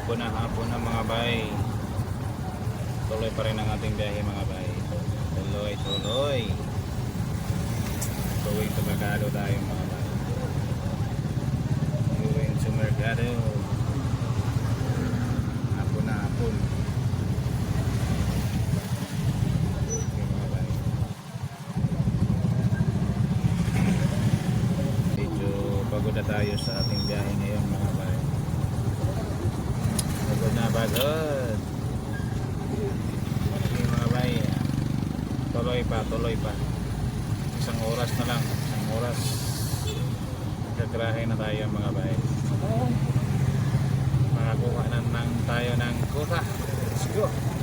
hapon na mga bay. Tuloy pa rin ang ating biyahe mga bay. Tuloy. Going to Mercado tayo mga bay. Going to Mercado. Hapon na hapon. Okay mga bay. Medyo pagod na tayo sa ating biyahe ngayon mga bay. Pagod. Okay mga bay. Tuloy pa. Isang oras na lang. Gagrahe na tayo mga bay. Makakuha na tayo ng kuha. Let's go.